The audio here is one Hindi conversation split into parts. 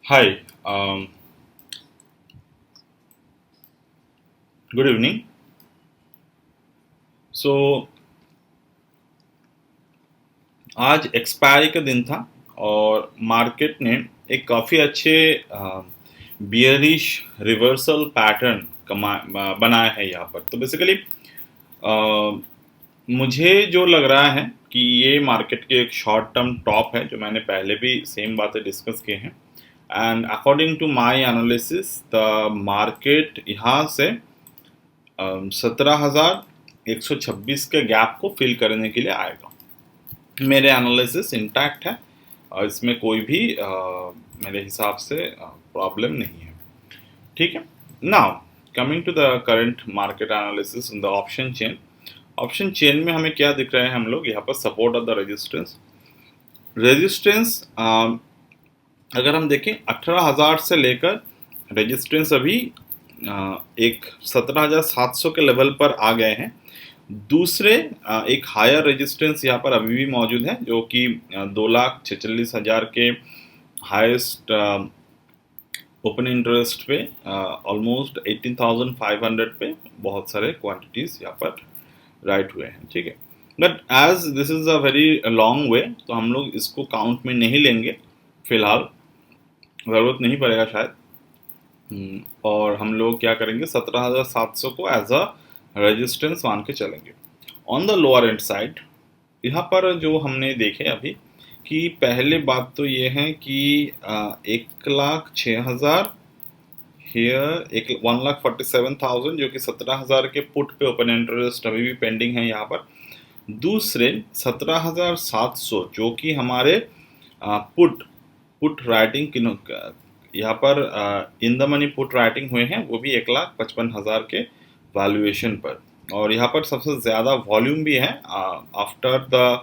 Hi, good evening. So आज एक्सपायरी का दिन था और मार्केट ने एक काफ़ी अच्छे बियरिश रिवर्सल पैटर्न बनाया है यहाँ पर। तो बेसिकली मुझे जो लग रहा है कि ये मार्केट के एक शॉर्ट टर्म टॉप है, जो मैंने पहले भी सेम बातें डिस्कस की हैं। And according to my analysis the market यहाँ से 17,126 के गैप को फिल करने के लिए आएगा। मेरे एनालिसिस इंटैक्ट है और इसमें कोई भी मेरे हिसाब से प्रॉब्लम नहीं है। ठीक है। Now coming to the current market analysis in the option chain में हमें क्या दिख रहा है, हम लोग यहाँ पर सपोर्ट और द रेजिस्टेंस अगर हम देखें 18,000 से लेकर रेजिस्टेंस अभी एक 17,700 के लेवल पर आ गए हैं। दूसरे एक हायर रेजिस्टेंस यहाँ पर अभी भी मौजूद है, जो कि 2,46,000 के हाईएस्ट ओपन इंटरेस्ट पे ऑलमोस्ट 18,500 पे बहुत सारे क्वांटिटीज यहाँ पर राइट हुए हैं। ठीक है, but as this is a very long way, तो हम लोग इसको काउंट में नहीं लेंगे फिलहाल, ज़रूरत नहीं पड़ेगा शायद। और हम लोग क्या करेंगे, 17,700 को एज अ रेजिस्टेंस मान के चलेंगे। On the lower and side यहाँ पर जो हमने देखे अभी कि पहले बात तो ये है कि 1,06,000 हियर, 1,47,000 जो कि 17,000 के पुट पे ओपन इंटरेस्ट अभी भी पेंडिंग है यहाँ पर। दूसरे 17,700 जो कि हमारे पुट पुट राइटिंग यहाँ पर in the money put writing हुए हैं, वो भी 1,55,000 के वैल्यूएशन पर। और यहाँ पर सबसे ज़्यादा वॉल्यूम भी है आफ्टर द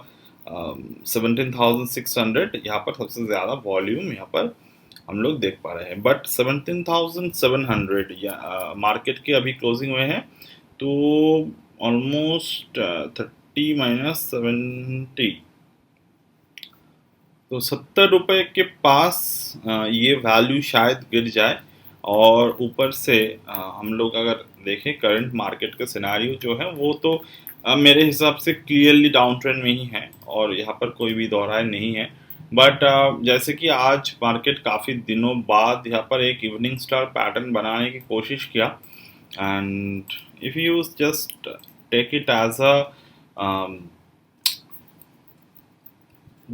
17,600, यहाँ पर सबसे ज़्यादा वॉल्यूम यहाँ पर हम लोग देख पा रहे हैं। बट 17,700 या मार्केट के अभी क्लोजिंग हुए हैं, तो ऑलमोस्ट 30 - 70, तो 70 रुपये के पास ये वैल्यू शायद गिर जाए। और ऊपर से हम लोग अगर देखें करंट मार्केट का सिनारियो जो है, वो तो मेरे हिसाब से क्लियरली डाउन ट्रेंड में ही है और यहाँ पर कोई भी दोहराए नहीं है। बट जैसे कि आज मार्केट काफ़ी दिनों बाद यहाँ पर एक इवनिंग स्टार पैटर्न बनाने की कोशिश किया, and if you just take it as a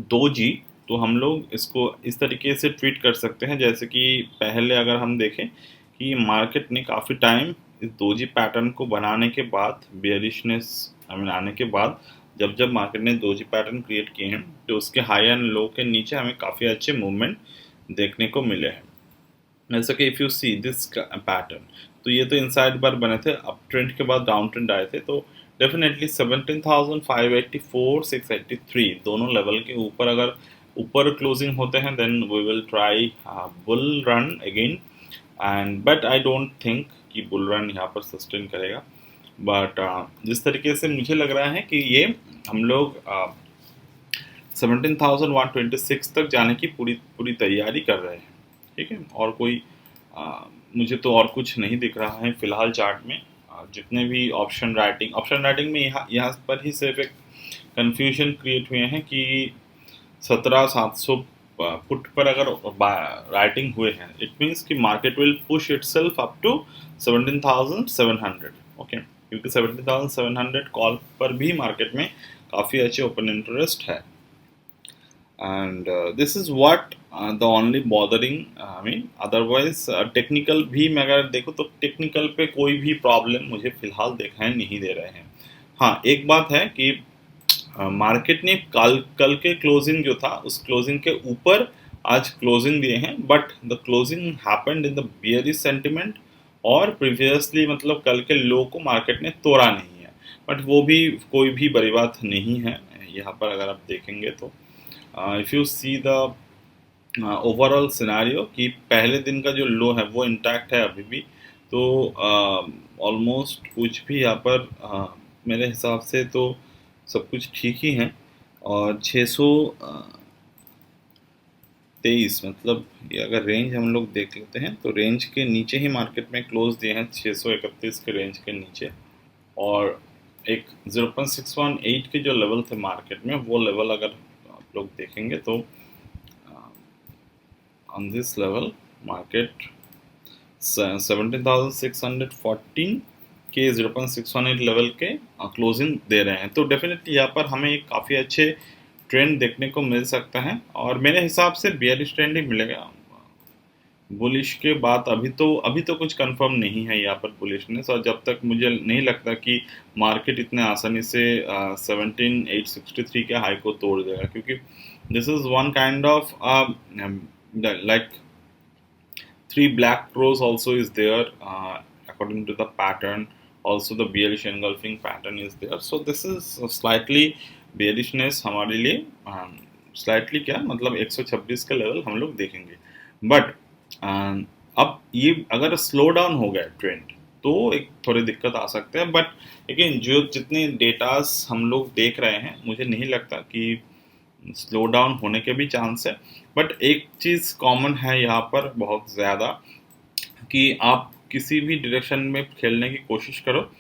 2G, तो हम लोग इसको इस तरीके से ट्रीट कर सकते हैं, जैसे कि पहले अगर हम देखें कि मार्केट ने काफ़ी टाइम इस 2G पैटर्न को बनाने के बाद, बेयरिशनेस आने के बाद, जब जब मार्केट ने 2G पैटर्न क्रिएट किए हैं, तो उसके हाई एंड लो के नीचे हमें काफ़ी अच्छे मूवमेंट देखने को मिले हैं। जैसे कि if you see this pattern, तो ये तो इनसाइड बार बने थे, अप ट्रेंड के बाद डाउन ट्रेंड आए थे, तो डेफिनेटली 17,584 683 दोनों लेवल के ऊपर अगर ऊपर क्लोजिंग होते हैं, then we will try bull run again. And but I don't think कि बुल रन यहाँ पर सस्टेन करेगा। बट जिस तरीके से मुझे लग रहा है कि ये हम लोग 17,126 तक जाने की पूरी पूरी तैयारी कर रहे हैं। ठीक है, और कोई मुझे तो और कुछ नहीं दिख रहा है फिलहाल चार्ट में। जितने भी ऑप्शन राइटिंग में यहाँ पर ही सिर्फ एक कंफ्यूजन क्रिएट हुए हैं कि 17,700 पुट पर अगर राइटिंग हुए हैं, इट मीन्स कि market will push itself up to 17,700। Okay, क्योंकि 17,700 कॉल पर भी मार्केट में काफ़ी अच्छे ओपन इंटरेस्ट है। and this is what the only bothering, I mean otherwise technical भी मैं अगर देखूँ तो टेक्निकल पे कोई भी प्रॉब्लम मुझे फिलहाल दिखाई नहीं दे रहे हैं। हाँ, एक बात है कि मार्केट ने कल कल के क्लोजिंग जो था, उस क्लोजिंग के ऊपर आज क्लोजिंग दिए हैं, but the closing happened in the bearish sentiment, और प्रीवियसली मतलब कल के लो को मार्केट ने तोड़ा नहीं है। बट वो भी कोई भी बड़ी बात नहीं है यहाँ पर अगर आप देखेंगे तो। If you see the overall scenario कि पहले दिन का जो लो है वो इंटैक्ट है अभी भी, तो ऑलमोस्ट कुछ भी यहाँ पर मेरे हिसाब से तो सब कुछ ठीक ही है। और 600 23, मतलब ये अगर रेंज हम लोग देख लेते हैं तो रेंज के नीचे ही मार्केट में क्लोज दिए हैं, 631 के रेंज के नीचे। और एक 0.618 के जो लेवल थे मार्केट में, वो लेवल अगर आप लोग देखेंगे तो ऑन दिस लेवल मार्केट 17,614 के 0.618 लेवल के क्लोजिंग दे रहे हैं। तो डेफिनेटली यहाँ पर हमें एक काफ़ी अच्छे ट्रेंड देखने को मिल सकता है, और मेरे हिसाब से बियरिश ट्रेंड ही मिलेगा। बुलिश के बाद अभी तो कुछ कंफर्म नहीं है यहाँ पर बुलिशनेस, और जब तक मुझे नहीं लगता कि मार्केट इतने आसानी से 17,863 के हाई को तोड़ देगा, क्योंकि this is one kind of like three black crows also is there, according to the pattern. Also the bearish engulfing pattern is there, so this is slightly bearishness हमारे लिए, slightly क्या मतलब 126 का लेवल हम लोग देखेंगे। बट अब ये अगर स्लो डाउन हो गया ट्रेंड तो एक थोड़ी दिक्कत आ सकते हैं, बट लेकिन जो जितने डेटास हम लोग देख रहे हैं मुझे नहीं लगता कि स्लो डाउन होने के भी चांस है। बट एक चीज़ कॉमन है यहाँ पर बहुत ज़्यादा, कि आप किसी भी डायरेक्शन में खेलने की कोशिश करो,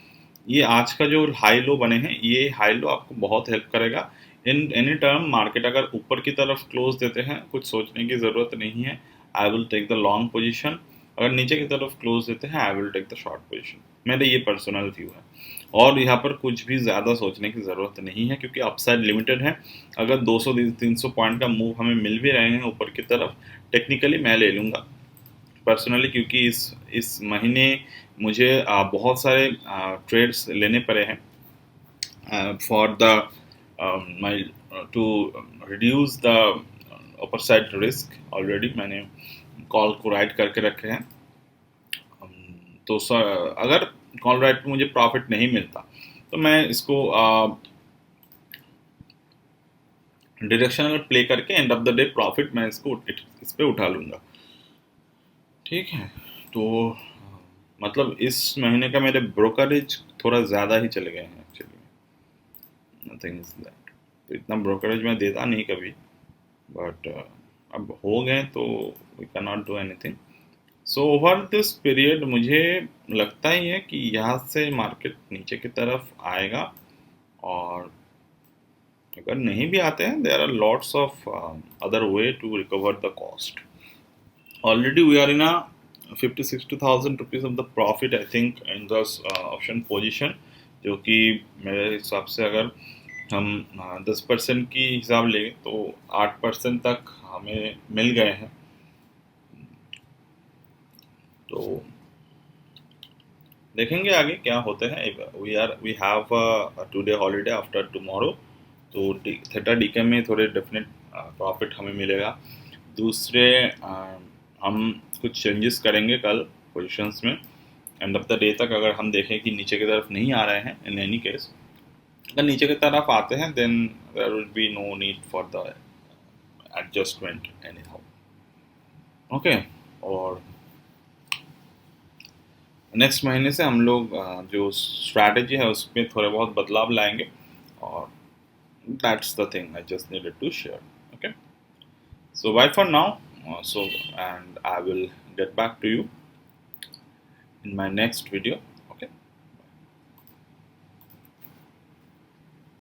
ये आज का जो हाई लो बने हैं ये हाई लो आपको बहुत हेल्प करेगा इन एनी टर्म। मार्केट अगर ऊपर की तरफ क्लोज देते हैं कुछ सोचने की ज़रूरत नहीं है, I will take the long position. अगर नीचे की तरफ क्लोज देते हैं I will take the short position. मेरा ये पर्सनल व्यू है, और यहाँ पर कुछ भी ज़्यादा सोचने की ज़रूरत नहीं है, क्योंकि अपसाइड लिमिटेड है। अगर 200-300 पॉइंट का मूव हमें मिल भी रहे हैं ऊपर की तरफ, टेक्निकली मैं ले लूँगा पर्सनली, क्योंकि इस महीने मुझे बहुत सारे ट्रेड्स लेने पड़े हैं for the my to reduce the upper side risk. Already मैंने कॉल को राइट करके रखे हैं, तो अगर कॉल राइट पे मुझे प्रॉफिट नहीं मिलता तो मैं इसको डायरेक्शन अगर प्ले करके end of the day profit मैं इस पे उठा लूँगा। ठीक है, तो मतलब इस महीने का मेरे ब्रोकरेज थोड़ा ज़्यादा ही चले गए हैं एक्चुअली, नथिंग इज दैट। तो इतना ब्रोकरेज मैं देता नहीं कभी, बट अब हो गए तो we can not do anything. So over this period मुझे लगता ही है कि यहाँ से मार्केट नीचे की तरफ आएगा, और अगर नहीं भी आते हैं there are lots of other way to recover the cost. Already we are in a 50-60,000 rupees of the profit I think in the option position, जो कि मेरे हिसाब से अगर हम 10% की हिसाब लें तो 8% तक हमें मिल गए हैं। तो देखेंगे आगे क्या होते हैं। We have today holiday after tomorrow, तो थीटा डीके में थोड़े डेफिनेट प्रॉफिट हमें मिलेगा। दूसरे हम कुछ चेंजेस करेंगे कल पोजीशंस में। एंड ऑफ द डे तक अगर हम देखें कि नीचे की तरफ नहीं आ रहे हैं, इन एनी केस अगर नीचे की तरफ आते हैं then there will be no need for the adjustment anyhow. Okay, और नेक्स्ट महीने से हम लोग जो स्ट्रैटेजी है उसमें थोड़े बहुत बदलाव लाएंगे, और that's the thing I just needed to share. Okay, so bye for now. So and I will get back to you in my next video.